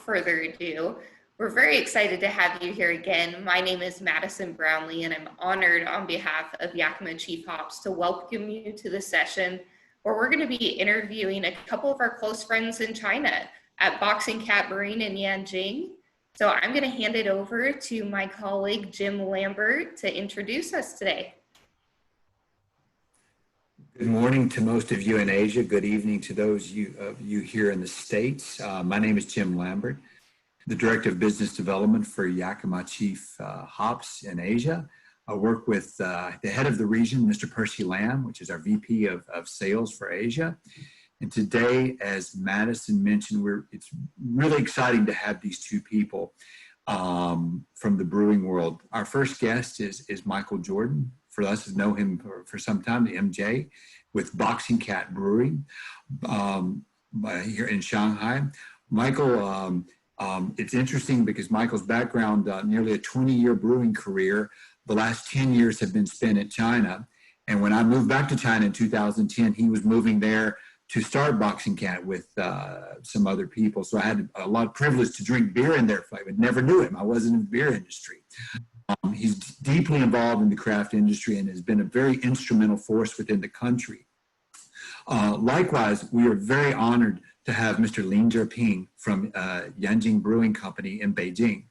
further ado, we're very excited to have you here again. My name is Madison Brownlee, and I'm honored on behalf of Yakima Chief Hops to welcome you to the session where we're going to be interviewing a couple of our close friends in China at Boxing Cat Brewing in Yanjing. So I'm going to hand it over to my colleague, Jim Lambert, to introduce us today. Good morning to most of you in Asia. Good evening to those of you here in the States. My name is Jim Lambert, the Director of Business Development for Yakima Chief Hops in Asia. I work with the head of the region, Mr. Percy Lamb, which is our VP of Sales for Asia. And today, as Madison mentioned, it's really exciting to have these two people from the brewing world. Our first guest is Michael Jordan. For us who know him for some time, the MJ, with Boxing Cat Brewing here in Shanghai. Michael, it's interesting because Michael's background, nearly a 20-year brewing career, the last 10 years have been spent in China. And when I moved back to China in 2010, he was moving there to start Boxing Cat with some other people. So I had a lot of privilege to drink beer in their flavor. Never knew him. I wasn't in the beer industry. He's deeply involved in the craft industry and has been a very instrumental force within the country. Likewise, we are very honored to have Mr. Lin Zheping from Yanjing Brewing Company in Beijing.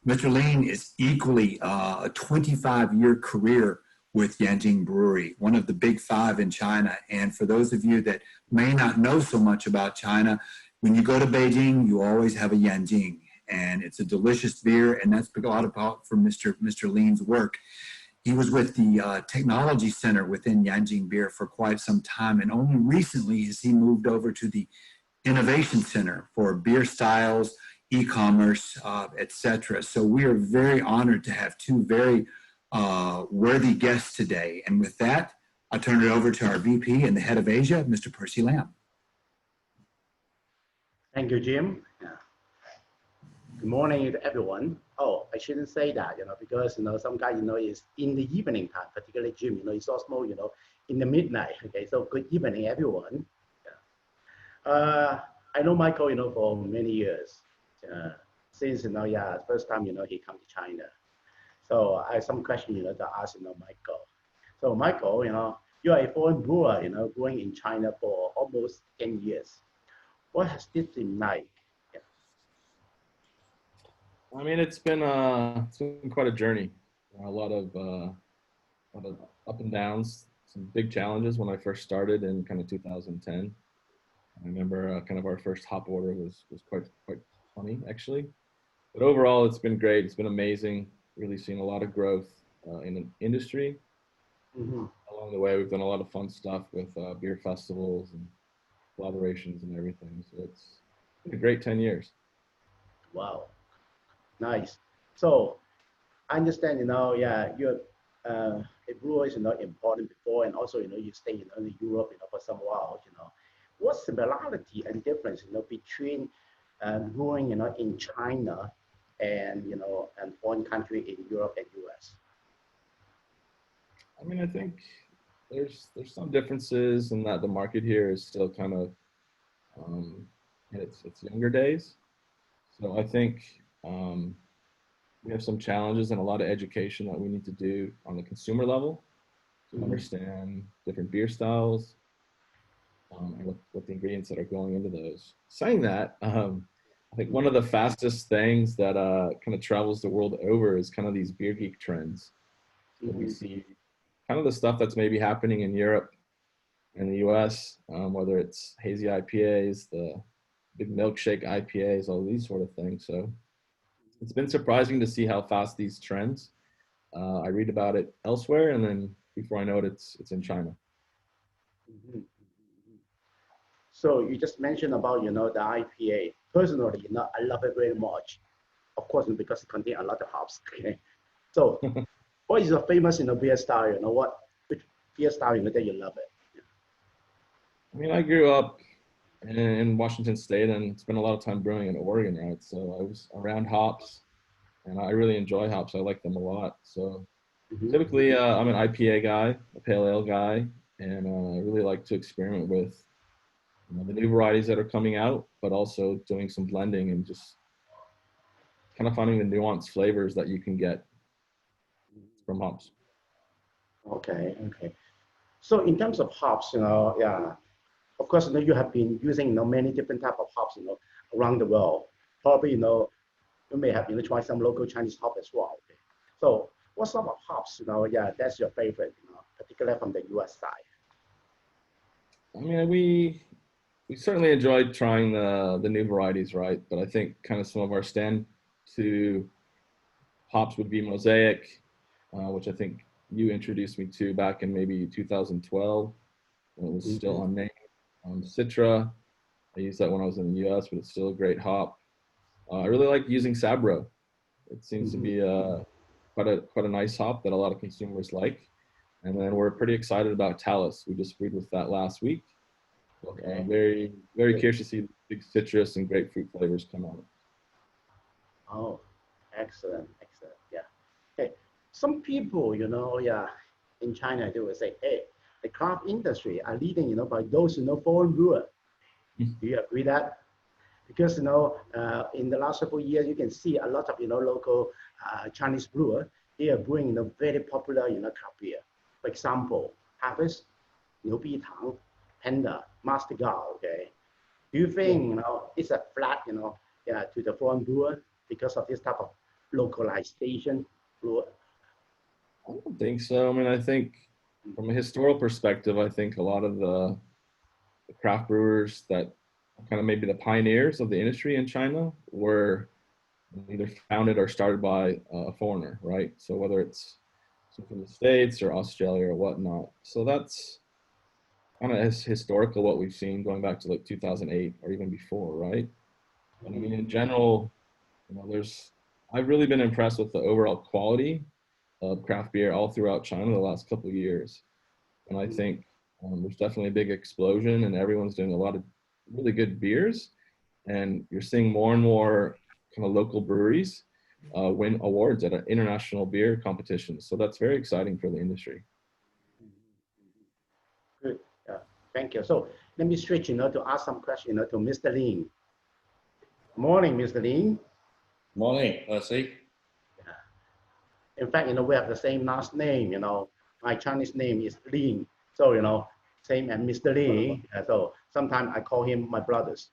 Mr. Lin is equally a 25-year career with Yanjing Brewery, one of the big five in China. And for those of you that may not know so much about China, when you go to Beijing, you always have a Yanjing. And it's a delicious beer, and that's a lot about from Mr. Lin's work. He was with the Technology Center within Yanjing Beer for quite some time, and only recently has he moved over to the Innovation Center for beer styles, e-commerce, etc. So we are very honored to have two very worthy guests today. And with that, I'll turn it over to our VP and the head of Asia, Mr. Percy Lamb. Thank you, Jim. Good morning to everyone. Oh, I shouldn't say that, because, some guy, is in the evening time, particularly Jim, it's also, in the midnight. Okay, so good evening, everyone. Yeah. I know Michael, for many years, since, first time, he come to China. So I have some question, to ask, Michael. So Michael, you are a foreign brewer, brewing in China for almost 10 years. What has this been like? I mean, it's been quite a journey. A lot of up and downs, some big challenges when I first started in kind of 2010. I remember kind of our first hop order was quite funny, actually. But overall, it's been great. It's been amazing. Really seeing a lot of growth in the industry. Mm-hmm. Along the way, we've done a lot of fun stuff with beer festivals and collaborations and everything. So it's been a great 10 years. Wow. Nice. So I understand, you're a brewer is important before, and also, you stay in Europe, for some while, What similarity and difference, between brewing, in China and, and foreign country in Europe and US? I mean, I think there's some differences in that the market here is still kind of in its younger days. So I think we have some challenges and a lot of education that we need to do on the consumer level to understand different beer styles and what the ingredients that are going into those. Saying that, I think one of the fastest things that kind of travels the world over is kind of these beer geek trends. So we see kind of the stuff that's maybe happening in Europe and the US, whether it's hazy IPAs, the big milkshake IPAs, all these sort of things. So it's been surprising to see how fast these trends. I read about it elsewhere, and then before I know it, it's in China. Mm-hmm. So you just mentioned about, the IPA. Personally, I love it very much. Of course, because it contains a lot of hops. Okay. So what is your famous, beer style? Which beer style, that you love it? Yeah. I mean, I grew up in Washington State and spent a lot of time brewing in Oregon, right? So I was around hops, and I really enjoy hops. I like them a lot. So typically, I'm an IPA guy, a pale ale guy, and I really like to experiment with the new varieties that are coming out, but also doing some blending and just kind of finding the nuanced flavors that you can get from hops. Okay, okay. So in terms of hops, yeah, of course, you have been using, many different type of hops, around the world. Probably, you may have, tried some local Chinese hop as well. Okay. So what sort of hops, yeah, that's your favorite, particularly from the US side? I mean, we certainly enjoyed trying the new varieties, right? But I think kind of some of our stand to hops would be Mosaic, which I think you introduced me to back in maybe 2012 when it was still unnamed. Citra, I used that when I was in the US, but it's still a great hop. I really like using Sabro. It seems to be quite a nice hop that a lot of consumers like. And then we're pretty excited about Talus. We just brewed with that last week. Okay. Very, very curious to see big citrus and grapefruit flavors come out. Oh, excellent, excellent. Yeah. Okay. Some people, yeah, in China, they will say, hey, the craft industry are leading, by those, foreign brewer. Do you agree that? Because, in the last several years, you can see a lot of, local Chinese brewer, they are brewing, very popular, craft beer. For example, Harvest, Niu Bi Tang, Panda, Master Gao, okay? Do you think, it's a flat, yeah, to the foreign brewer because of this type of localization brewer? I don't think so. I mean, I think from a historical perspective, I think a lot of the craft brewers that are kind of maybe the pioneers of the industry in China were either founded or started by a foreigner, right? So whether it's from the States or Australia or whatnot. So that's kind of historical what we've seen going back to like 2008 or even before, right? But I mean, in general, I've really been impressed with the overall quality of craft beer all throughout China the last couple of years. And I think there's definitely a big explosion and everyone's doing a lot of really good beers. And you're seeing more and more kind of local breweries win awards at international beer competitions. So that's very exciting for the industry. Good. Thank you. So let me switch, to ask some question, to Mr. Lin. Morning, Mr. Lin. Morning, see. In fact, we have the same last name, my Chinese name is Lin. So, same as Mr. Lee. So sometimes I call him my brothers.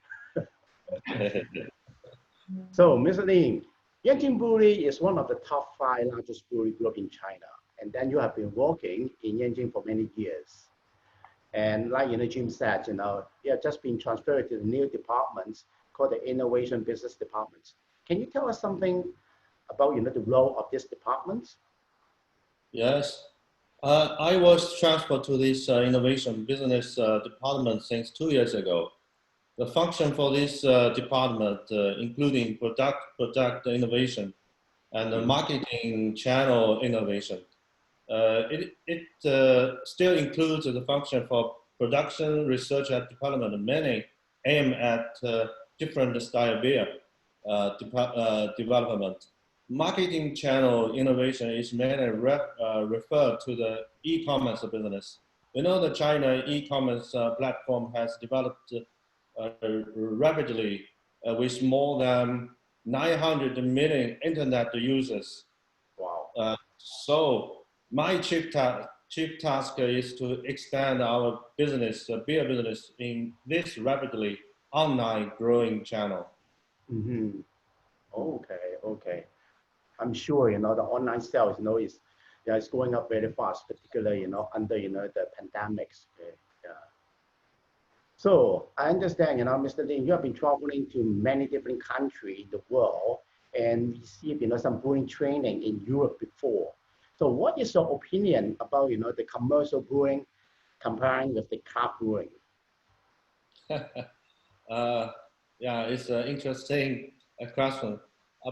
So, Mr. Lin, Yanjing Brewery is one of the top 5 largest brewery group in China. And then you have been working in Yanjing for many years. And like, Jim said, you have just been transferred to the new departments called the Innovation Business Department. Can you tell us something about, the role of this department? Yes, I was transferred to this innovation business department since 2 years ago. The function for this department, including product innovation and the marketing channel innovation. It still includes the function for production, research, and development, many aim at different style beer development. Marketing channel innovation is mainly referred to the e-commerce business. We know the China e-commerce platform has developed rapidly with more than 900 million internet users. Wow. So my chief task is to expand our business, beer business, in this rapidly online growing channel. Mm-hmm. Okay, okay. I'm sure, the online sales, is going up very fast, particularly, under, the pandemics. Okay? Yeah. So I understand, Mr. Lin, you have been traveling to many different countries in the world and received, some brewing training in Europe before. So what is your opinion about, the commercial brewing comparing with the craft brewing? Yeah, it's an interesting question.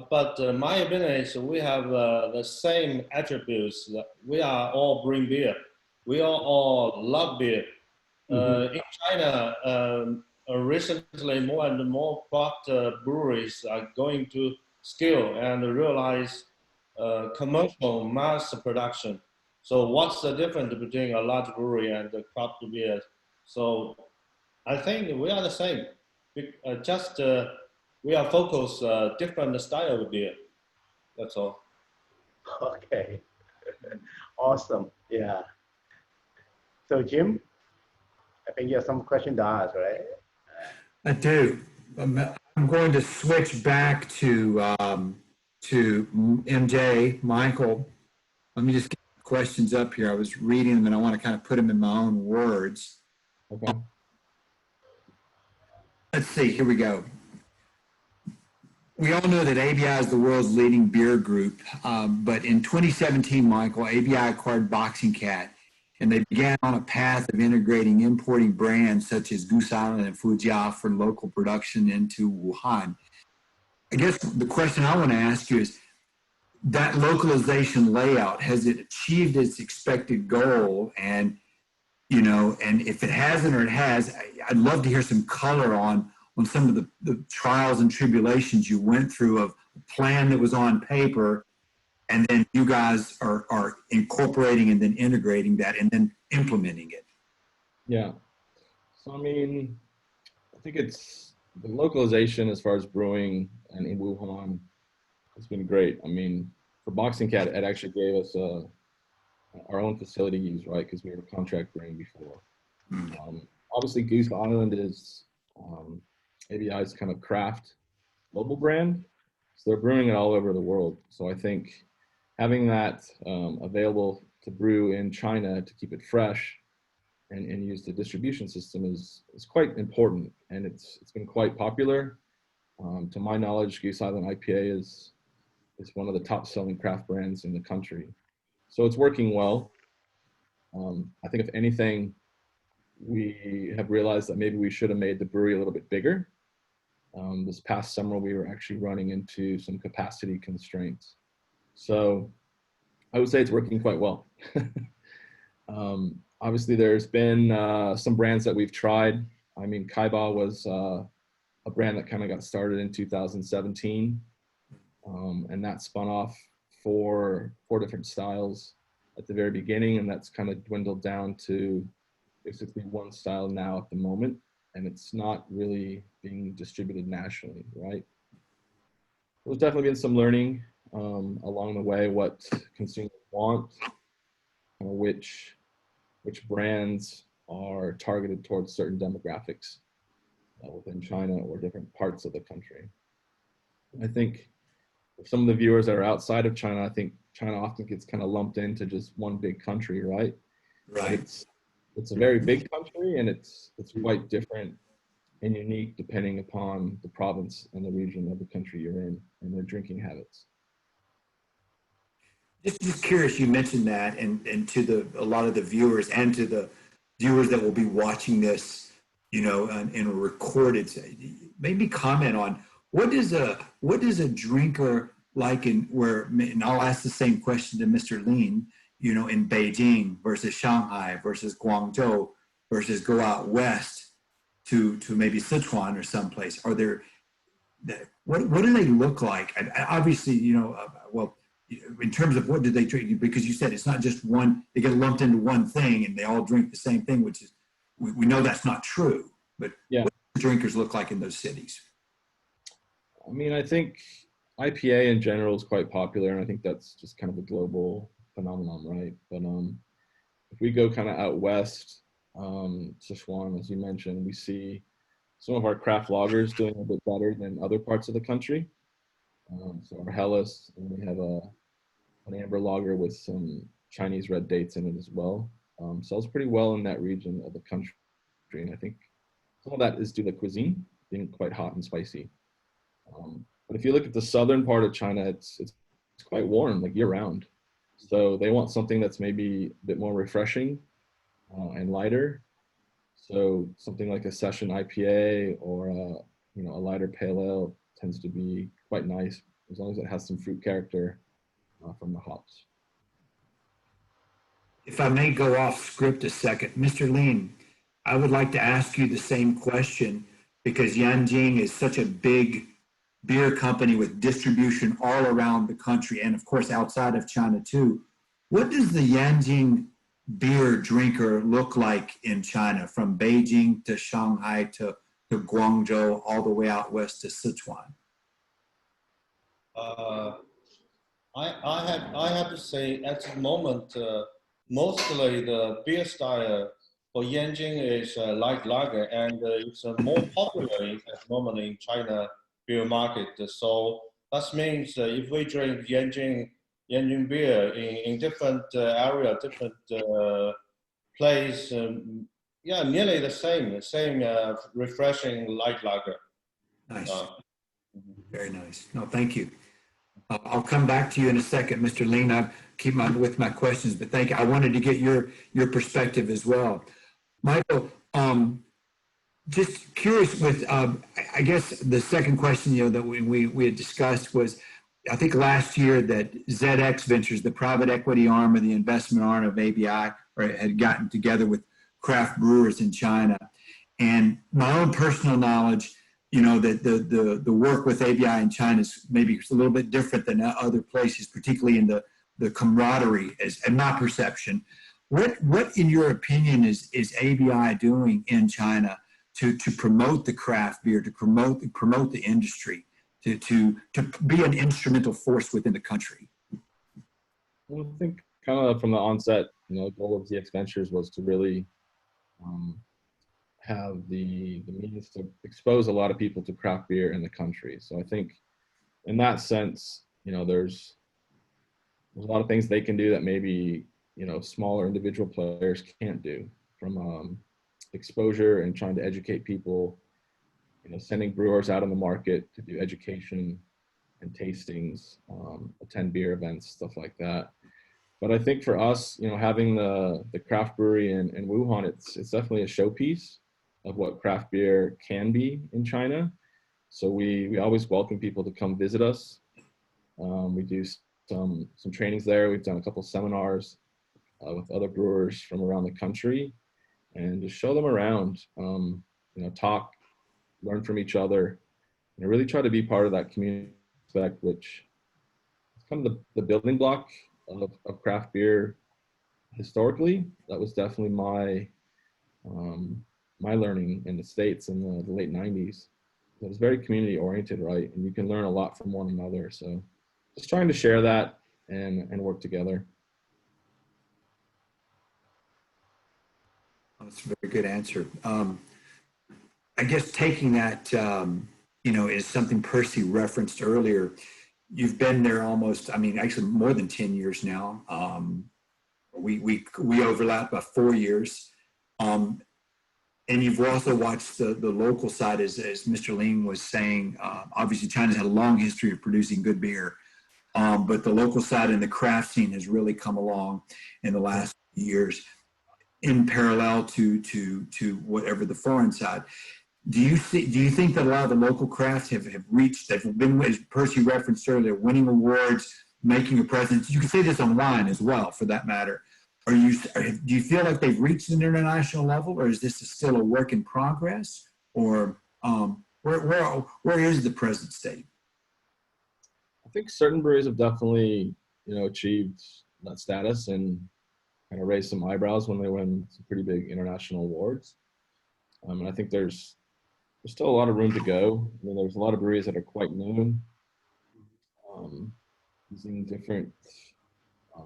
But my opinion is we have the same attributes. We are all brewing beer. We all love beer. In China, recently more and more craft breweries are going to scale and realize commercial mass production. So what's the difference between a large brewery and the craft beer? So I think we are the same. Just we are focused different style of beer. That's all. Okay. Awesome. Yeah. So Jim, I think you have some question to ask, right? I do. I'm going to switch back to MJ, Michael. Let me just get the questions up here. I was reading them and I want to kind of put them in my own words. Okay. Let's see, here we go. We all know that ABI is the world's leading beer group, but in 2017, Michael, ABI acquired Boxing Cat, and they began on a path of integrating importing brands such as Goose Island and Fujia for local production into Wuhan. I guess the question I want to ask you is, that localization layout, has it achieved its expected goal? And, you know, and if it hasn't or it has, I'd love to hear some color on some of the trials and tribulations you went through of a plan that was on paper, and then you guys are incorporating and then integrating that and then implementing it. Yeah. So, I mean, I think it's the localization as far as brewing and in Wuhan has been great. I mean, for Boxing Cat, it actually gave us our own facility use, right? Because we were contract brewing before. Obviously, Goose Island is ABI's kind of craft global brand. So they're brewing it all over the world. So I think having that available to brew in China to keep it fresh and use the distribution system is quite important. And it's been quite popular. To my knowledge, Goose Island IPA is one of the top selling craft brands in the country. So it's working well. I think if anything, we have realized that maybe we should have made the brewery a little bit bigger. This past summer, we were actually running into some capacity constraints. So I would say it's working quite well. Obviously, there's been some brands that we've tried. I mean, Kaiba was a brand that kind of got started in 2017. And that spun off four different styles at the very beginning. And that's kind of dwindled down to basically one style now at the moment. And it's not really being distributed nationally, right? There's definitely been some learning along the way, what consumers want, which brands are targeted towards certain demographics within China or different parts of the country. I think for some of the viewers that are outside of China, I think China often gets kind of lumped into just one big country, right? Right. It's a very big country, and it's quite different and unique depending upon the province and the region of the country you're in and their drinking habits. Just curious, you mentioned that, and to a lot of the viewers and to the viewers that will be watching this, you know, in a recorded, maybe comment on what does a drinker like and I'll ask the same question to Mr. Lin, you know, in Beijing versus Shanghai versus Guangzhou versus go out west to maybe Sichuan or someplace. Are there, what do they look like? Obviously, you know, well, in terms of what do they drink, because you said it's not just one, they get lumped into one thing and they all drink the same thing, which is, we know that's not true, but yeah. What do drinkers look like in those cities? I mean, I think IPA in general is quite popular, and I think that's just kind of a global phenomenon, right? But if we go kind of out west, Sichuan, as you mentioned, we see some of our craft lagers doing a bit better than other parts of the country. So our Helles, and we have an amber lager with some Chinese red dates in it as well. Sells pretty well in that region of the country, and I think some of that is due to cuisine being quite hot and spicy. But if you look at the southern part of China, it's quite warm, like year round. So they want something that's maybe a bit more refreshing and lighter. So something like a session IPA or a lighter pale ale tends to be quite nice as long as it has some fruit character from the hops. If I may go off script a second, Mr. Lin, I would like to ask you the same question because Yanjing is such a big beer company with distribution all around the country and of course outside of China too. What does the Yanjing beer drinker look like in China, from Beijing to Shanghai to to Guangzhou, all the way out west to Sichuan? I have to say at the moment, mostly the beer style for Yanjing is light lager, and it's more popular at the moment in China beer market. So that means if we drink Yanjing beer in different area, different place, yeah, nearly the same refreshing light lager. Nice. Uh, Very nice. No, thank you. I'll come back to you in a second, Mr. Lean. I keep with my questions, but thank you. I wanted to get your perspective as well. Michael, just curious with, I guess the second question, that we had discussed was, I think last year that ZX Ventures, the private equity arm or the investment arm of ABI, had gotten together with craft brewers in China. And my own personal knowledge, that the work with ABI in China is maybe a little bit different than other places, particularly in the camaraderie, in my perception. What in your opinion is ABI doing in China to promote the craft beer, to promote the industry, to be an instrumental force within the country? Well, I think kind of from the onset, the goal of ZX Ventures was to really have the means to expose a lot of people to craft beer in the country. So I think in that sense, there's a lot of things they can do that maybe, smaller individual players can't do, from exposure and trying to educate people, sending brewers out on the market to do education and tastings, attend beer events, stuff like that. But I think for us, having the craft brewery in Wuhan, it's definitely a showpiece of what craft beer can be in China. So we always welcome people to come visit us. We do some trainings there. We've done a couple seminars with other brewers from around the country, and just show them around, talk, learn from each other, and really try to be part of that community aspect, which is kind of the building block of craft beer historically. That was definitely my learning in the States in the late 90s. It was very community oriented, right? And you can learn a lot from one another. So just trying to share that and work together. That's a very good answer. I guess taking that, is something Percy referenced earlier. You've been there almost, actually more than 10 years now. We overlap by 4 years. And you've also watched the local side, as Mr. Ling was saying. Obviously, China's had a long history of producing good beer, but the local side and the craft scene has really come along in the last years, in parallel to whatever the foreign side. Do you think that a lot of the local crafts have reached, they've been, as Percy referenced earlier, winning awards, making a presence? You can say this online as well, for that matter. Do you feel like they've reached an international level, or is this still a work in progress, or where is the present state? I think certain breweries have definitely, achieved that status and kind of raised some eyebrows when they win some pretty big international awards. And I think there's still a lot of room to go. There's a lot of breweries that are quite new, using different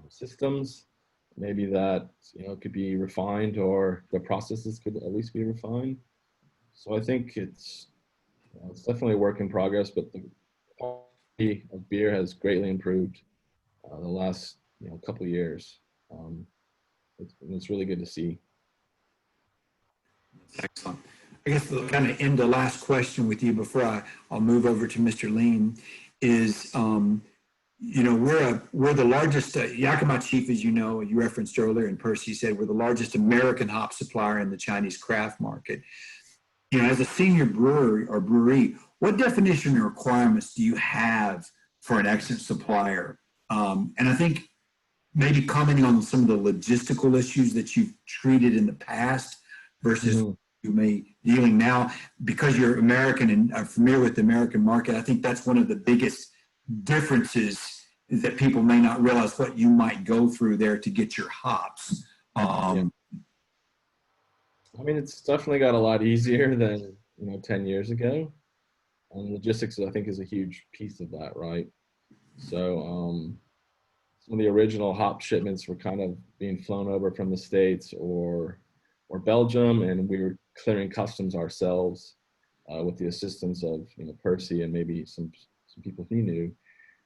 systems. Maybe that could be refined, or the processes could at least be refined. So I think it's definitely a work in progress, but the quality of beer has greatly improved the last couple of years. It's really good to see. Excellent. I guess the kind of end the last question with you before I'll move over to Mr. Lean is, we're the largest, Yakima Chief, as you referenced earlier, and Percy said, we're the largest American hop supplier in the Chinese craft market. As a senior brewer or brewery, what definition or requirements do you have for an excellent supplier? And I think maybe commenting on some of the logistical issues that you've treated in the past versus you may dealing now, because you're American and are familiar with the American market. I think that's one of the biggest differences, is that people may not realize what you might go through there to get your hops. It's definitely got a lot easier than 10 years ago. And logistics, I think, is a huge piece of that, right? So some of the original hop shipments were kind of being flown over from the States or Belgium, and we were clearing customs ourselves with the assistance of Percy and maybe some people he knew.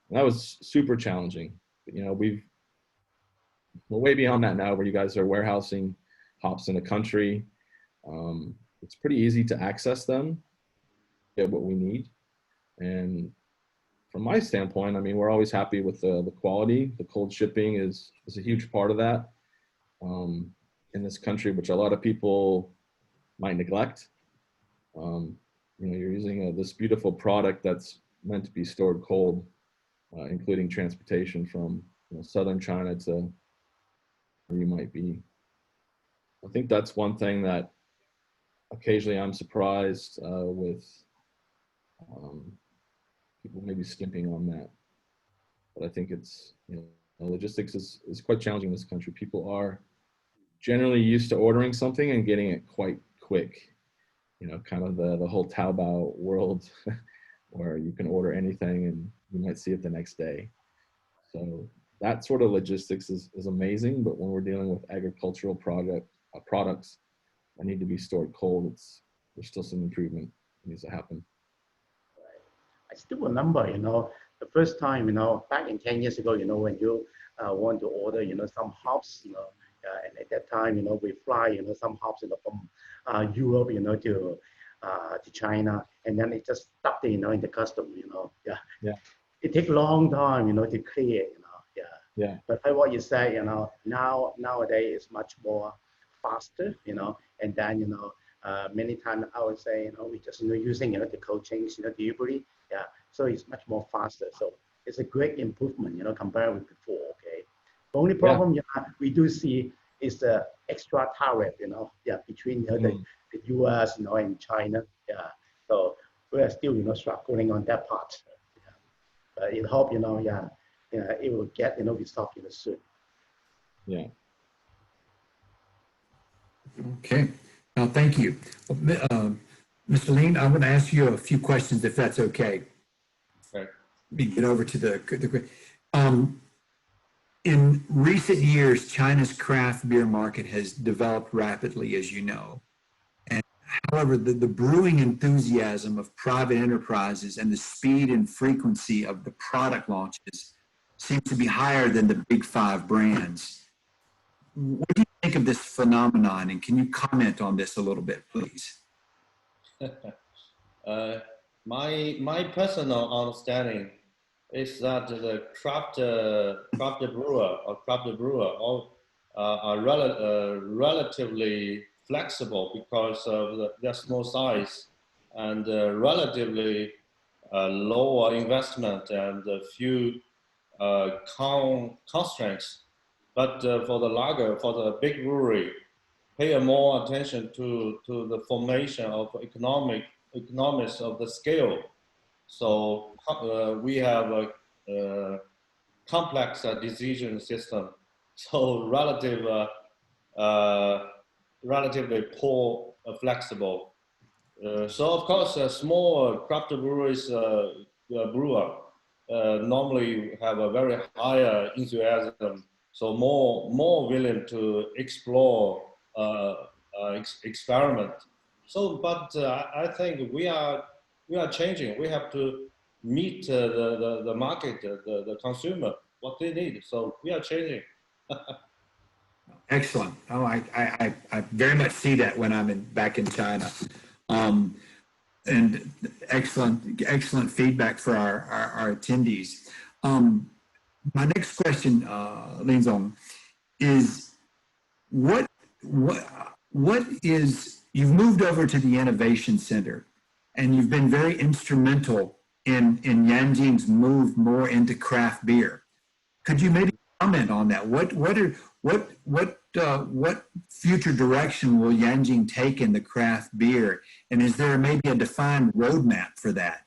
And that was super challenging. But, we're way beyond that now, where you guys are warehousing hops in the country. It's pretty easy to access them, get what we need. And from my standpoint, I mean, we're always happy with the quality. The cold shipping is a huge part of that in this country, which a lot of people might neglect. You're using this beautiful product that's meant to be stored cold, including transportation from southern China to where you might be. I think that's one thing that occasionally I'm surprised with people maybe skimping on that. But I think it's, logistics is quite challenging in this country. People are generally used to ordering something and getting it quite quick. Kind of the whole Taobao world where you can order anything and you might see it the next day. So that sort of logistics is amazing, but when we're dealing with agricultural products that need to be stored cold, there's still some improvement that needs to happen. I still remember, the first time, back in 10 years ago, when you want to order, some hops, and at that time, we fly, some hops, from Europe, to China, and then it just stuck, in the custom, Yeah. It takes a long time, to clear, Yeah. But like what you say, nowadays it's much more faster, and then, many times I would say, we just, using, the cold chains, delivery, so it's much more faster. So it's a great improvement, compared with before, okay? The only problem, we do see is the extra tariff, between the US, and China, So we're still, struggling on that part. But it hope, it will get, resolved, soon. Yeah. Okay. Thank you. Mr. Lean, I'm going to ask you a few questions, if that's okay. Right. Let me get over to the in recent years, China's craft beer market has developed rapidly, as you know. And however, the brewing enthusiasm of private enterprises and the speed and frequency of the product launches seems to be higher than the big five brands. What do you think of this phenomenon, and can you comment on this a little bit, please? My personal understanding is that the craft brewer all are relatively flexible because of their small size and relatively lower investment and a few constraints. But for the lager, for the big brewery, pay more attention to the formation of economics of the scale. So we have a complex decision system. So relatively poor flexible. So of course, small craft breweries brewer normally have a very higher enthusiasm. So more willing to explore, experiment. So, but I think we are changing. We have to meet the market, the consumer, what they need. So we are changing. Excellent. Oh, I very much see that when I'm back in China. And excellent feedback for our attendees. My next question, Lin Zong, is what is, you've moved over to the Innovation Center and you've been very instrumental in Yanjing's move more into craft beer. Could you maybe comment on that? What future direction will Yanjing take in the craft beer, and is there maybe a defined roadmap for that?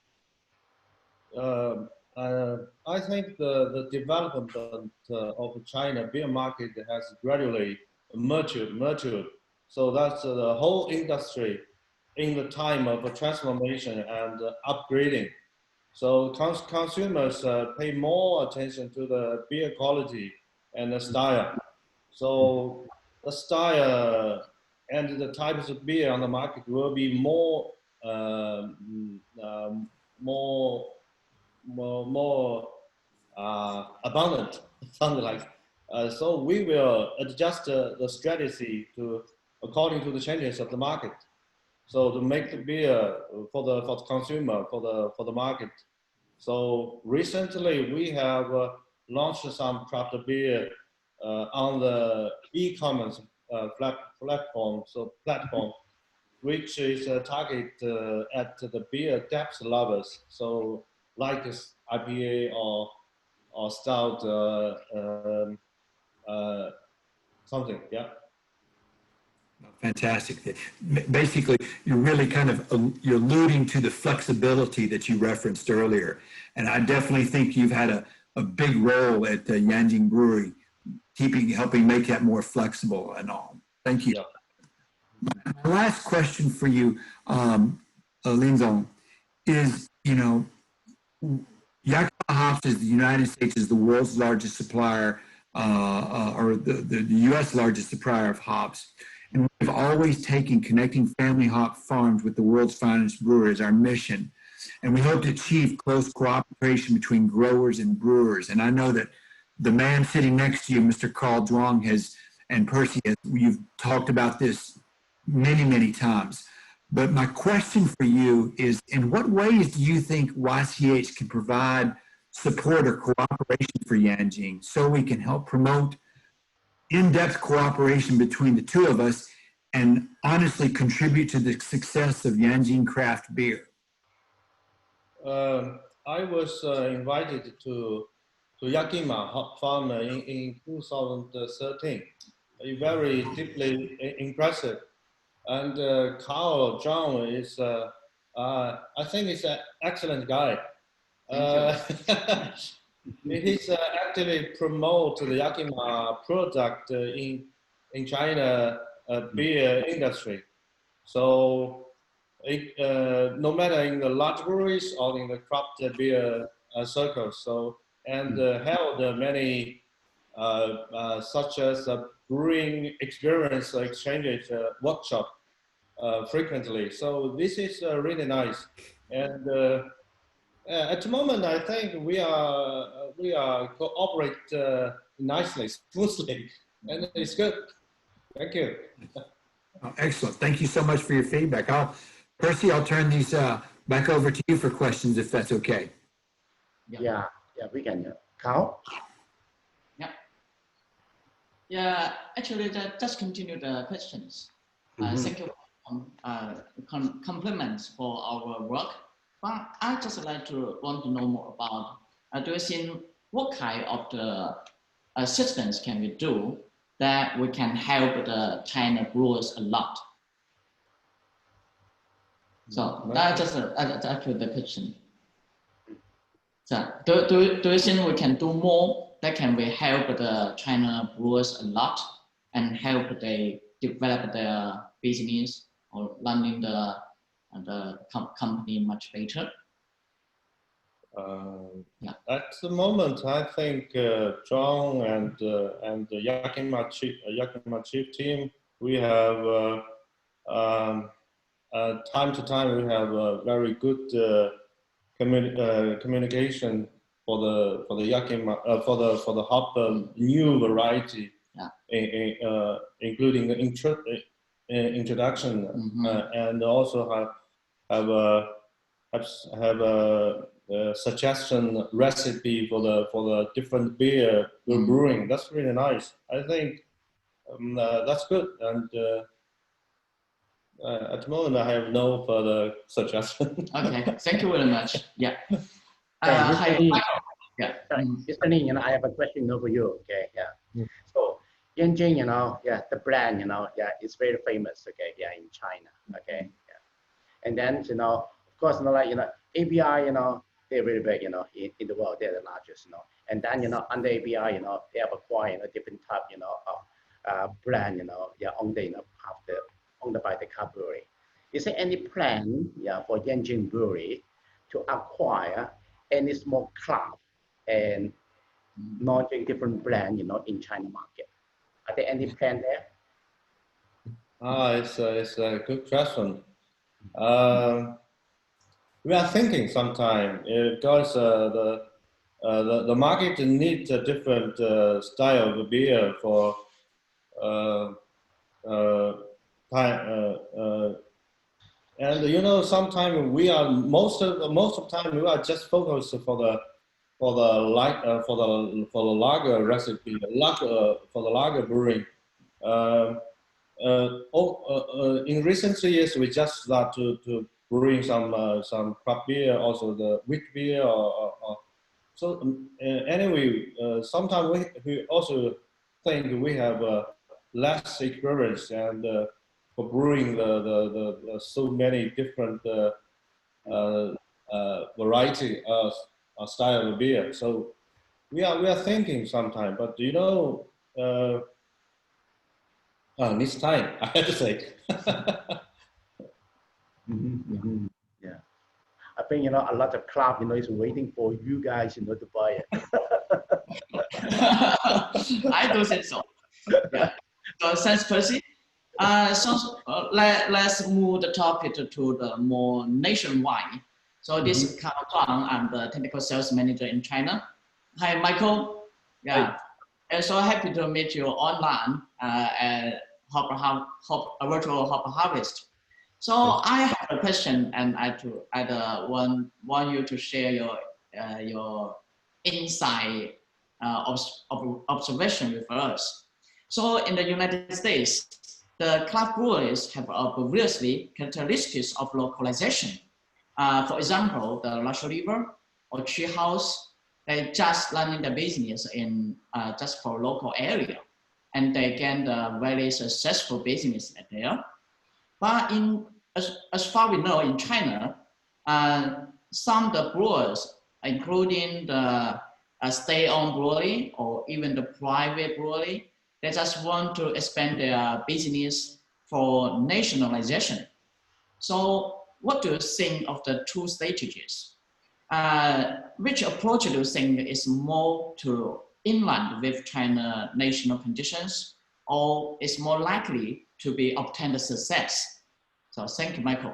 I think the development of China beer market has gradually matured. So that's the whole industry in the time of transformation and upgrading. So consumers pay more attention to the beer quality and the style. So the style and the types of beer on the market will be more more abundant, something like. So we will adjust the strategy to according to the changes of the market. So to make the beer for the consumer for the market. So recently we have launched some craft beer on the e-commerce platform. So platform which is target at the beer depth lovers. So like this IPA or stout something. Yeah. Fantastic. Basically, you're really kind of you're alluding to the flexibility that you referenced earlier, and I definitely think you've had a big role at Yanjing Brewery, helping make that more flexible and all. Thank you. Yeah. My last question for you, Lin Zong, is Yakima hops is the United States is the world's largest supplier, or the U.S. largest supplier of hops. And we've always taken connecting family hop farms with the world's finest brewers our mission. And we hope to achieve close cooperation between growers and brewers. And I know that the man sitting next to you, Mr. Carl Duong, and Percy, you've talked about this many, many times. But my question for you is, in what ways do you think YCH can provide support or cooperation for Yanjing so we can help promote in-depth cooperation between the two of us and honestly contribute to the success of Yanjing craft beer? I was invited to Yakima hop farm in 2013. Very deeply impressive. And Carl John is, I think he's an excellent guy. He's actually promote the Yakima product in China beer industry. So no matter in the large breweries or in the craft beer circles. So and held many such as brewing experience exchanges workshop frequently. So this is really nice. And at the moment, I think we are cooperate nicely, smoothly, and it's good. Thank you. Oh, excellent. Thank you so much for your feedback. Percy, I'll turn these back over to you for questions, if that's okay. Yeah, we can. Carl? Yeah, actually, just continue the questions. Thank you for compliments for our work. But I just want to know more about, do you think what kind of the assistance can we do that we can help the China brewers a lot? So that's just actually the question. So do you think we can do more that can we help the China brewers a lot and help they develop their business or running the company much better? At the moment, I think John and the Yakima chief team, we have time to time we have a very good communication for the Yakima for the hop new variety, including the introduction, and also have a suggestion recipe for the different beer we're brewing. That's really nice. I think that's good. And at the moment, I have no further suggestion. Okay, thank you very much. Yeah. Mr. Lin, I have a question for you. Okay, So Yanjing, the brand, it's very famous. Okay, in China. Okay, and then of course, ABI, they're very big, in the world. They're the largest, And then, under ABI, they have acquired different type, of brand, owned by the Cup Brewery. Is there any plan, yeah, for Yanjing Brewery to acquire any small club and launching different brand, in China market? Are there any plan there? It's a good question. Uh, we are thinking sometime because the market needs a different style of beer for uh, uh, time, and sometimes we are most of the time we are just focused for the lager recipe, for the lager brewing. Uh, in recent years, we just start to brewing some craft beer, also the wheat beer. So anyway, sometimes we also think we have less experience and for brewing the so many different variety of style of beer. So we are thinking sometime, but needs time. I have to say. Yeah. I think, a lot of club, is waiting for you guys, to buy it. I don't think so. Yeah. So thanks, Percy. Let's move the topic to the more nationwide. So this is Carl Zhuang. I'm the technical sales manager in China. Hi, Michael. Yeah. And so happy to meet you online at virtual Hopper Harvest. So I have a question, and I want you to share your insight observation with us. So in the United States, the craft breweries have obviously characteristics of localization. For example, the Rush River or Tree House, they just running the business in just for local area, and they get a very successful business there. But as far we know in China, some of the brewers, including the state-owned brewery or even the private brewery, they just want to expand their business for nationalization. So what do you think of the two strategies? Which approach do you think is more to inland with China national conditions, or is more likely to be obtained success? So thank you, Michael.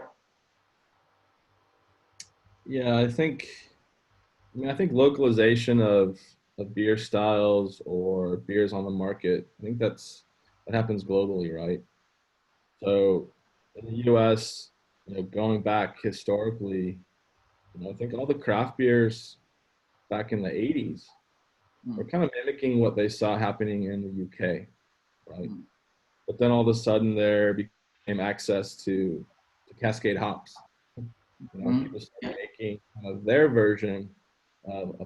Yeah, I think localization of beer styles or beers on the market, I think that happens globally, right? So in the US, going back historically, I think all the craft beers back in the 80s were kind of mimicking what they saw happening in the UK, right? But then all of a sudden there became access to Cascade hops. People started making kind of their version of a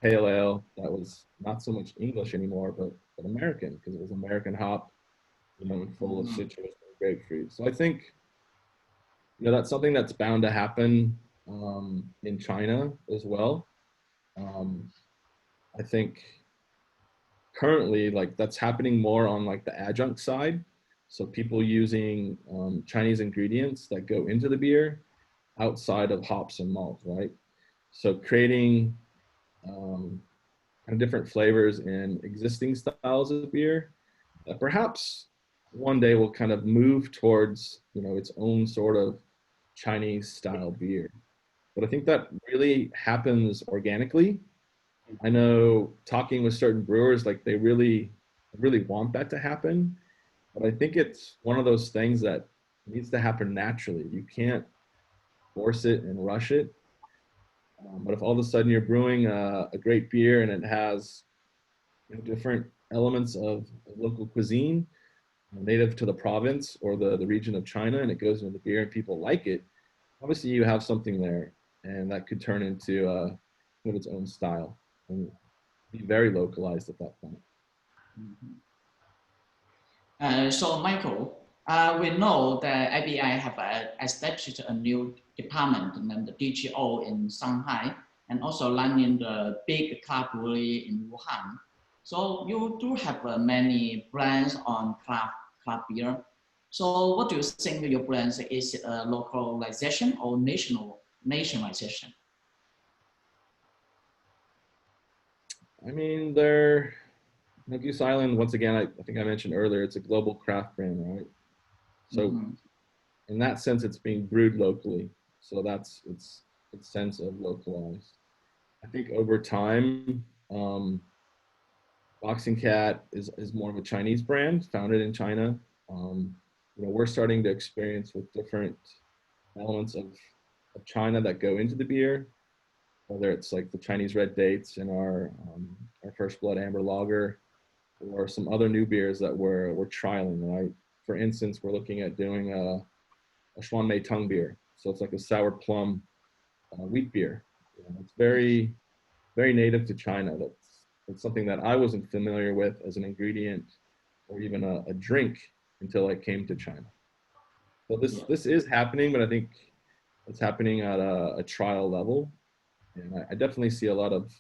pale ale that was not so much English anymore, but American, because it was American hop, full of citrus and grapefruit. So I think, that's something that's bound to happen in China as well. I think currently, like, that's happening more on like the adjunct side. So people using Chinese ingredients that go into the beer outside of hops and malt, right? So creating kind of different flavors in existing styles of beer that perhaps one day will kind of move towards, its own sort of Chinese style beer. But I think that really happens organically. I know talking with certain brewers, like they really want that to happen. But I think it's one of those things that needs to happen naturally. You can't force it and rush it. But if all of a sudden you're brewing a great beer and it has different elements of local cuisine native to the province or the region of China, and it goes into the beer and people like it, obviously you have something there, and that could turn into kind of its own style and be very localized at that point. So Michael, we know that ABI have established a new department named the DGO in Shanghai, and also running the big craft brewery in Wuhan. So you do have many brands on craft beer. So what do you think your brand is localization or nationalization? I mean, they're Goose Island, once again, I think I mentioned earlier, it's a global craft brand, right? So in that sense, it's being brewed locally. So that's its sense of localized. I think over time, Boxing Cat is more of a Chinese brand founded in China. We're starting to experience with different elements of China that go into the beer, whether it's like the Chinese red dates in our First Blood Amber Lager, or some other new beers that we're trialing. Right? For instance, we're looking at doing a Xuan Mei Tung beer. So it's like a sour plum wheat beer. It's very, very native to China. That's something that I wasn't familiar with as an ingredient or even a drink until I came to China. So this is happening, but I think it's happening at a trial level. And I definitely see a lot of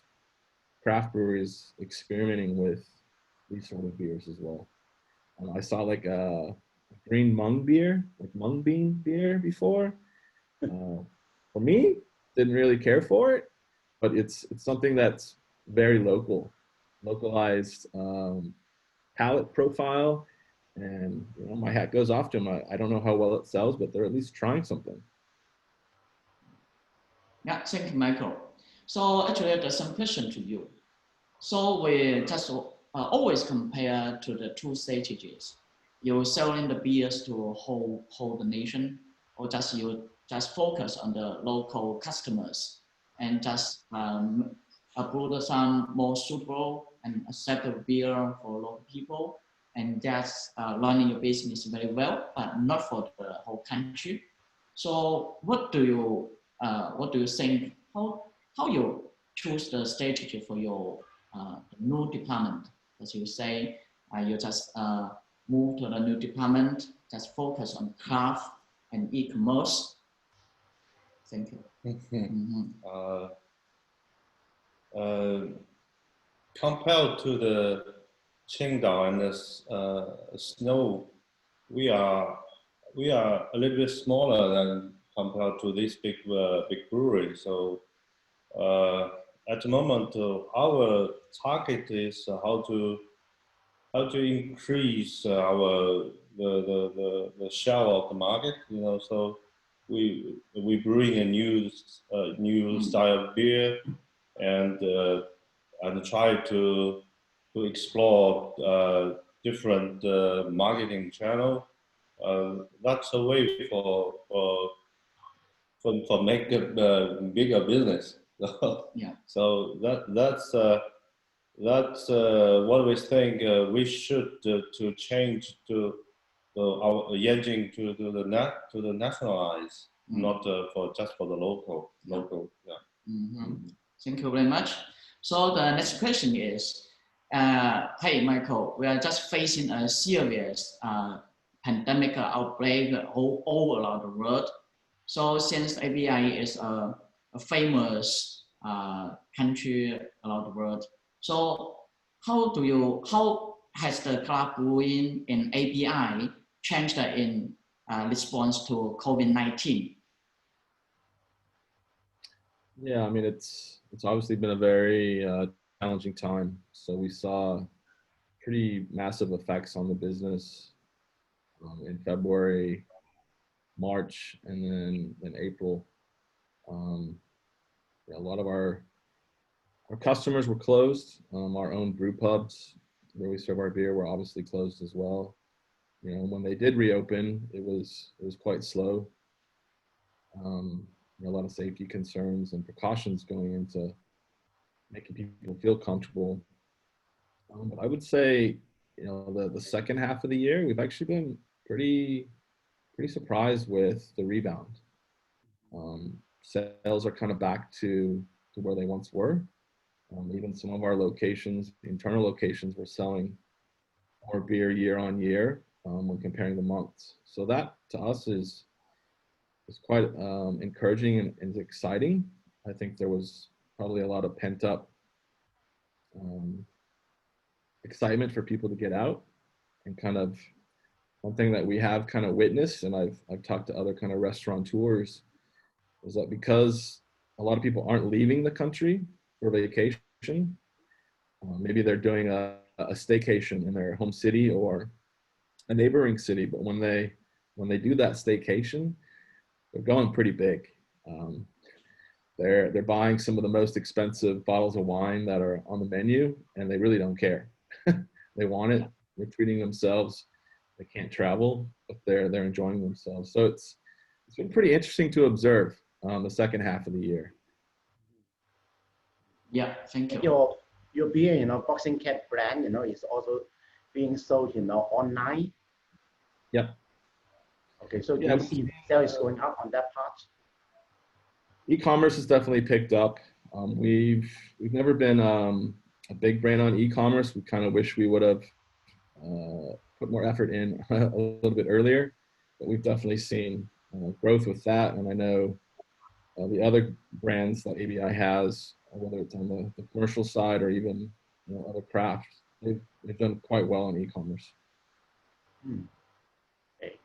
craft breweries experimenting with these sort of beers as well. I saw like a green mung beer, like mung bean beer before. For me, didn't really care for it, but it's something that's very localized palate profile, and my hat goes off to them. I don't know how well it sells, but they're at least trying something. Yeah, thank you, Michael. So actually, there's some question to you. So we just always compare to the two strategies. You're selling the beers to whole the nation, or you just focus on the local customers and just brew some more suitable and acceptable beer for local people, and that's running your business very well, but not for the whole country. So what do you think? How you choose the strategy for your new department? As you say, you just move to the new department, just focus on craft and e-commerce. Thank you. Compared to the Qingdao and the Snow, we are a little bit smaller than compared to this big brewery. So at the moment, our target is how to increase the share of the market. So we bring a new style of beer and try to explore different marketing channel. That's a way for make a bigger business. Yeah. So that's what we think we should to change to our Yanjing to the nationalize, not just for the local. Yeah. Thank you very much. So the next question is, hey Michael, we are just facing a serious pandemic outbreak all around the world. So since ABI is a famous country around the world, so how has the craft brewing in ABI changed in response to COVID-19? Yeah, I mean it's obviously been a very challenging time. So we saw pretty massive effects on the business in February, March, and then in April. A lot of our customers were closed. Our own brew pubs where we serve our beer were obviously closed as well. When they did reopen, it was quite slow. A lot of safety concerns and precautions going into making people feel comfortable. But I would say, the second half of the year, we've actually been pretty surprised with the rebound. Sales are kind of back to where they once were. Even some of our locations, internal locations, were selling more beer year on year when comparing the months. So that to us is quite encouraging and exciting. I think there was probably a lot of pent up excitement for people to get out and kind of one thing that we have kind of witnessed, and I've talked to other kind of restaurateurs, is that because a lot of people aren't leaving the country for vacation, maybe they're doing a staycation in their home city or a neighboring city, but when they do that staycation, they're going pretty big. Um, they're buying some of the most expensive bottles of wine that are on the menu, and they really don't care. They want it. They're treating themselves. They can't travel, but they're enjoying themselves. So it's been pretty interesting to observe the second half of the year. Yeah, thank you. Your beer, Boxing Cat brand, is also being sold, online. Yep. Okay, so do Yeah. you see the sales going up on that part? E-commerce has definitely picked up. We've never been a big brand on e-commerce. We kind of wish we would have put more effort in a little bit earlier, but we've definitely seen growth with that. And I know the other brands that ABI has, whether it's on the commercial side or even other crafts, they've done quite well on e-commerce. Okay.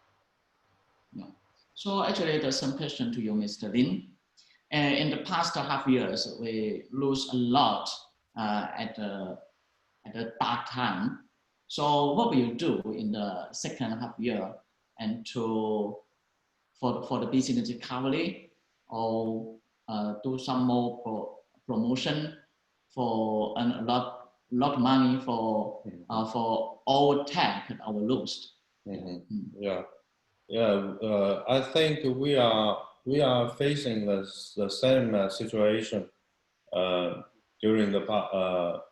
Yeah. So actually, there's some question to you, Mr. Lin. In the past half years, we lose a lot at the dark time. So what will you do in the second half year and for the business recovery, or do some more promotion for a lot of money for all tech that our lost? I think we are facing the same situation during the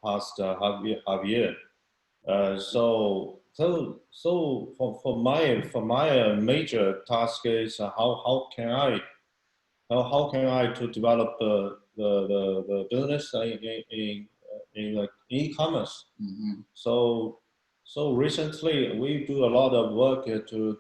past half year. So for my major task is how can I to develop the business in e-commerce. So recently we do a lot of work to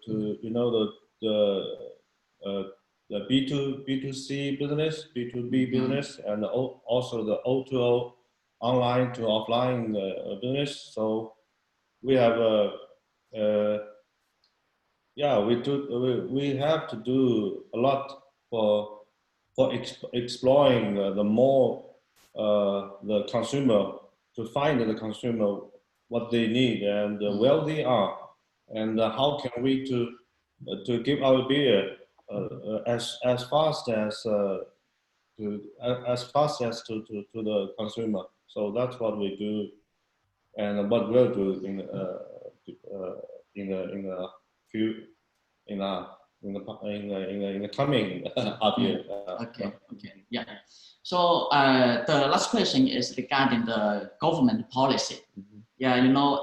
the B2C business, B2B business, and also the O2O, online to offline business. So we have we have to do a lot for exploring the more the consumer, to find the consumer what they need and where they are, and how can we to give our beer as fast as to the consumer. So that's what we do, and what we'll do in a few in the coming half year. Okay. Yeah. So the last question is regarding the government policy. Yeah,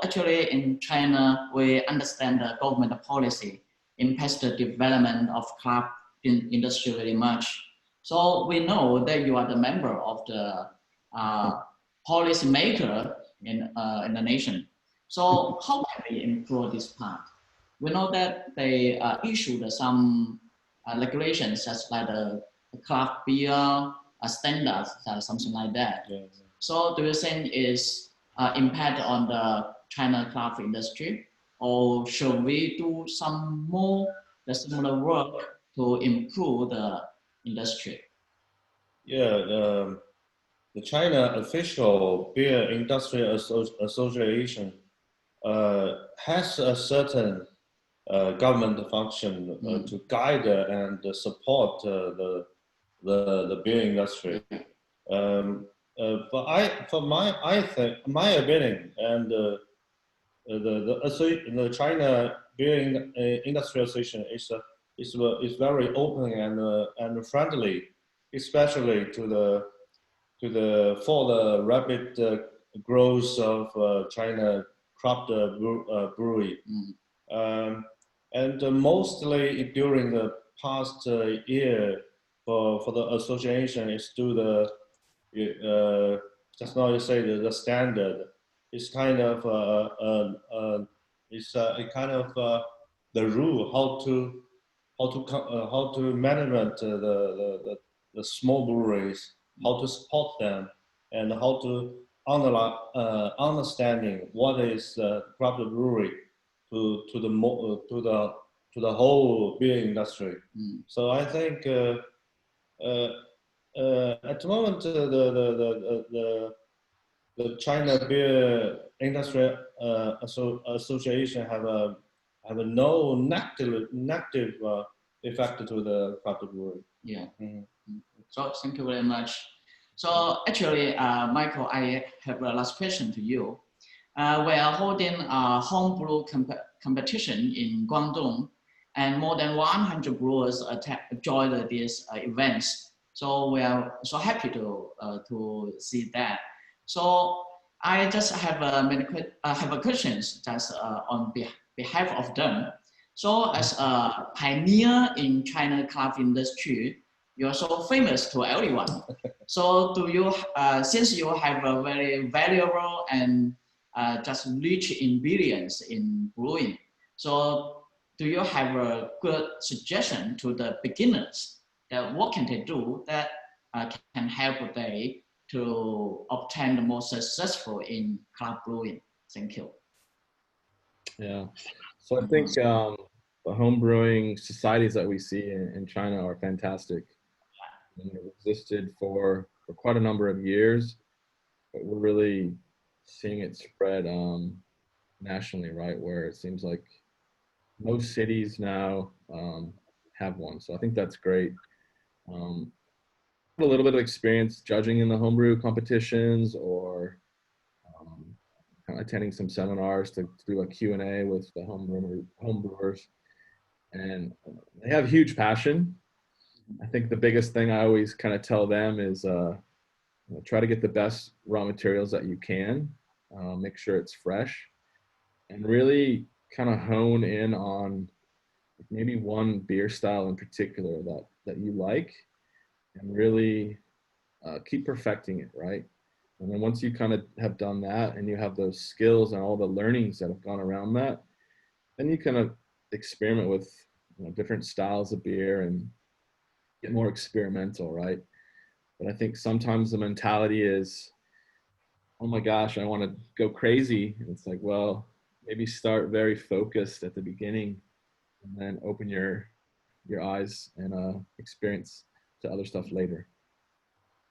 actually in China, we understand the government policy impacts the development of craft industry very much. So we know that you are the member of the policy maker in the nation. So how can we improve this part? We know that they issued some regulations such like the craft beer standards, something like that. So do you think is impact on the China craft industry, or should we do some more the similar work to improve the industry? The China Official Beer Industry Association has a certain government function to guide and support the beer industry. But I think my opinion, and the China Beer Industry Association is very open and friendly, especially for the rapid growth of China craft brewery. And mostly during the past year for the association is to the just now you say the standard. It's kind of the rule how to manage the small breweries, how to support them, and how to understanding what is craft brewery, to the whole beer industry. Mm. So I think at the moment the China Beer Industry Association have a no negative effect to the craft brewery. Yeah. Mhm. So thank you very much. So actually, Michael, I have a last question to you. We are holding a home brew competition in Guangdong, and more than 100 brewers joined these events. So we are so happy to see that. So I just have a questions just on behalf of them. So as a pioneer in China craft industry, you're so famous to everyone. So do you, since you have a very valuable and just rich experience in brewing, so do you have a good suggestion to the beginners that what can they do that can help they to obtain the most successful in craft brewing? Thank you. Yeah. So I think the home brewing societies that we see in China are fantastic. And they've existed for quite a number of years, but we're really seeing it spread nationally, right? Where it seems like most cities now have one. So I think that's great. A little bit of experience judging in the homebrew competitions or kind of attending some seminars to do a Q&A with the homebrewers. And they have huge passion. I think the biggest thing I always kind of tell them is try to get the best raw materials that you can, make sure it's fresh, and really kind of hone in on maybe one beer style in particular that you like, and really keep perfecting it, right? And then once you kind of have done that and you have those skills and all the learnings that have gone around that, then you kind of experiment with different styles of beer and get more experimental, right? But I think sometimes the mentality is, oh my gosh, I want to go crazy. And it's like, well, maybe start very focused at the beginning and then open your eyes and experience to other stuff later.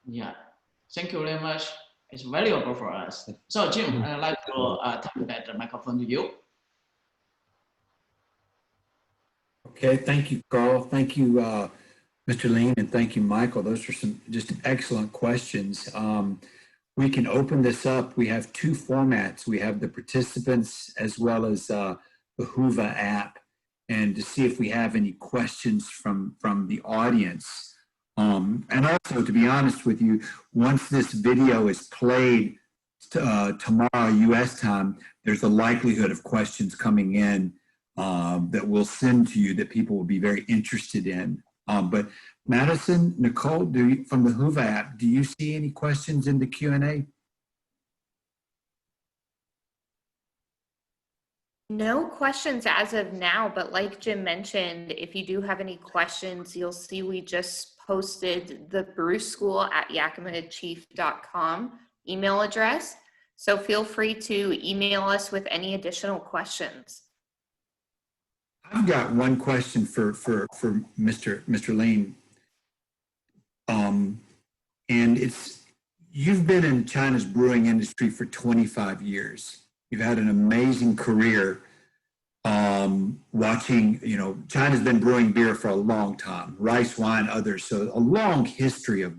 Yeah, thank you very much. It's valuable for us. So Jim, I'd like to turn back the microphone to you. Okay, thank you, Carl. Thank you, Mr. Lean, and thank you, Michael. Those are some just excellent questions. We can open this up. We have two formats. We have the participants as well as the Whova app, and to see if we have any questions from the audience. And also, to be honest with you, once this video is played tomorrow U.S. time, there's a likelihood of questions coming in that we'll send to you that people will be very interested in. But Madison, Nicole, from the Whova app, do you see any questions in the Q&A? No questions as of now, but like Jim mentioned, if you do have any questions, you'll see we just posted the brew school at yakumachief.com email address. So feel free to email us with any additional questions. I've got one question for Mr. Lane. And you've been in China's brewing industry for 25 years. You've had an amazing career watching, China's been brewing beer for a long time, rice wine, others. So a long history of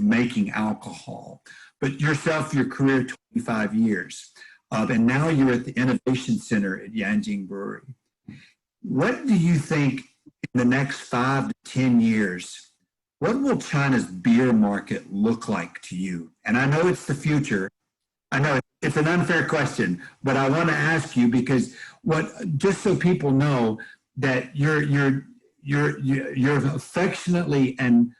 making alcohol. But yourself, your career, 25 years. And now you're at the Innovation Center at Yanjing Brewing. What do you think in the next 5 to 10 years, what will China's beer market look like to you? And I know it's the future. I know it's an unfair question, but I want to ask you because just so people know that you're affectionately and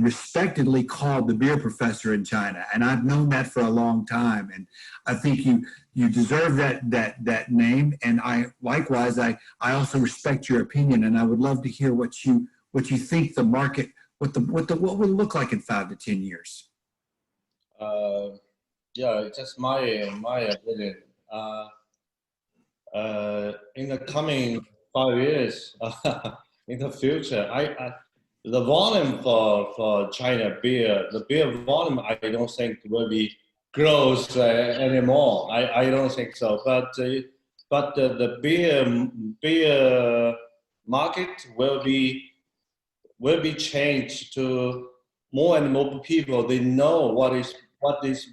respectedly called the beer professor in China, and I've known that for a long time, and I think you deserve that name, and I also respect your opinion, and I would love to hear what you think the market, what will look like in 5 to 10 years. Yeah, just my opinion. in the coming 5 years, in the future, the volume for China beer, the beer volume, I don't think will be grows anymore. I don't think so. But the beer market will be changed to more and more people. They know what is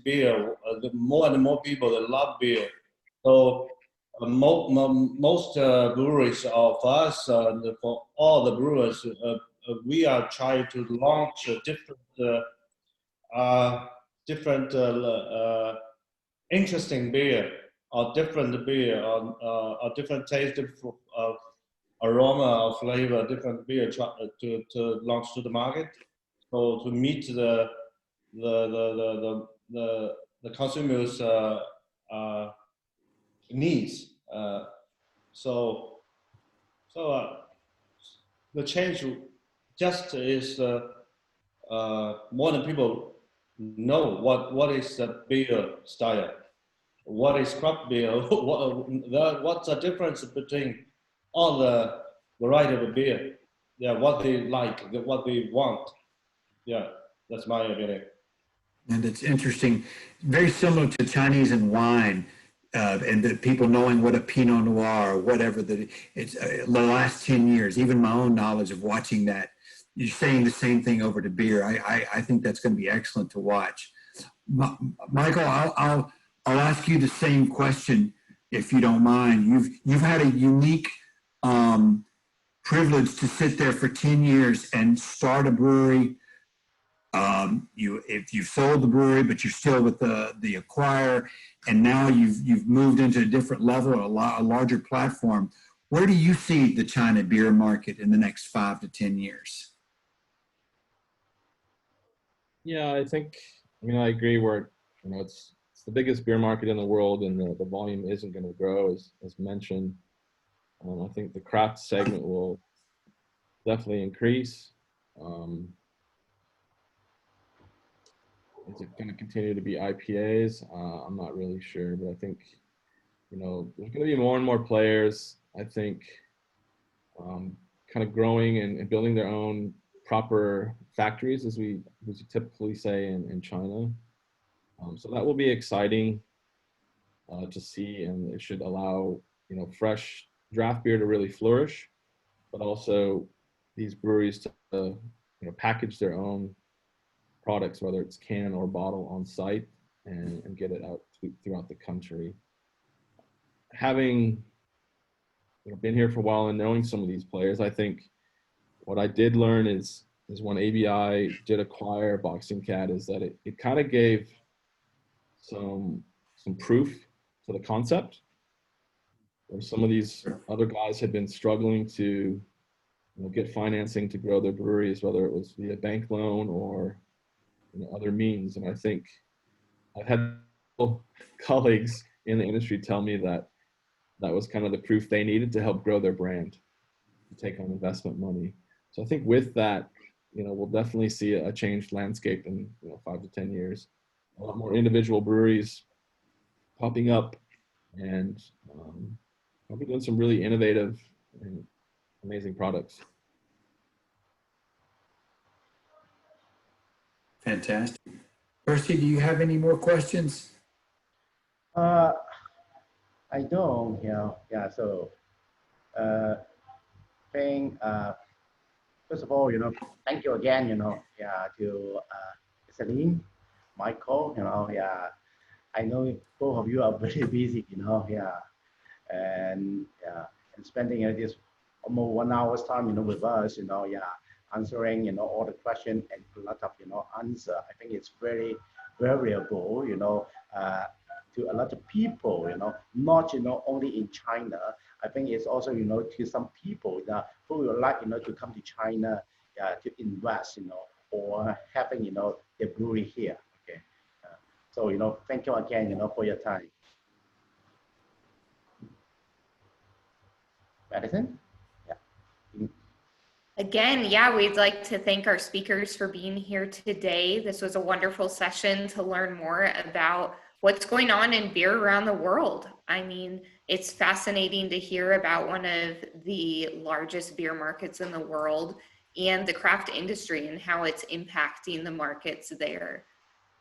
beer. The more and more people that love beer. So most breweries of us, for all the brewers, we are trying to launch a different interesting beer or different beer or different taste of aroma or flavor, different beer to launch to the market. So to meet the consumers' needs. So the change just is more than people know what is the beer style, what is craft beer, what's the difference between all the variety of beer, yeah, what they like, what they want, yeah, that's my opinion. And it's interesting, very similar to Chinese and wine, and the people knowing what a Pinot Noir or whatever that it's the last 10 years, even my own knowledge of watching that, you're saying the same thing over to beer. I think that's going to be excellent to watch. Michael, I'll ask you the same question if you don't mind. You've had a unique privilege to sit there for 10 years and start a brewery. If you've sold the brewery, but you're still with the acquirer, and now you've moved into a different level, a larger platform. Where do you see the China beer market in the next 5 to 10 years? Yeah, I I agree where, it's the biggest beer market in the world, and the volume isn't going to grow as mentioned. I think the craft segment will definitely increase. Is it going to continue to be IPAs? I'm not really sure, but I think, there's going to be more and more players, I think, kind of growing and building their own proper factories, as we typically say in China. So that will be exciting to see, and it should allow, fresh draft beer to really flourish, but also these breweries to, package their own products, whether it's can or bottle, on site and get it out throughout the country. Having been here for a while and knowing some of these players, I think what I did learn is when ABI did acquire Boxing Cat, is that it kind of gave some proof to the concept, where some of these other guys had been struggling to get financing to grow their breweries, whether it was via bank loan or other means. And I think I've had colleagues in the industry tell me that was kind of the proof they needed to help grow their brand, to take on investment money. So I think with that, we'll definitely see a changed landscape in 5 to 10 years. A lot more individual breweries popping up, and probably doing some really innovative and amazing products. Fantastic. Percy, do you have any more questions? I don't, yeah. So, first of all, thank you again, to Celine, Michael, I know both of you are very busy, and spending this almost 1 hour's time, with us, answering, all the questions and a lot of, answer. I think it's very variable, to a lot of people, not, only in China. I think it's also, to some people who would like, to come to China, to invest, or having, the brewery here. Okay. So, thank you again, for your time. Madison? Yeah. Again, yeah, we'd like to thank our speakers for being here today. This was a wonderful session to learn more about what's going on in beer around the world. I mean, it's fascinating to hear about one of the largest beer markets in the world and the craft industry and how it's impacting the markets there.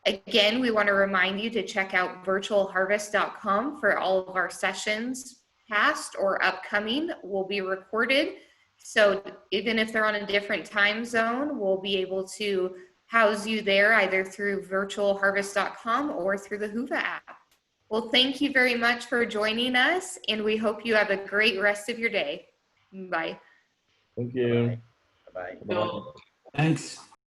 Again, we want to remind you to check out virtualharvest.com for all of our sessions, past or upcoming, will be recorded. So even if they're on a different time zone, we'll be able to house you there either through virtualharvest.com or through the Hoover app. Well, thank you very much for joining us, and we hope you have a great rest of your day. Bye. Thank you. Bye bye. So, Thanks.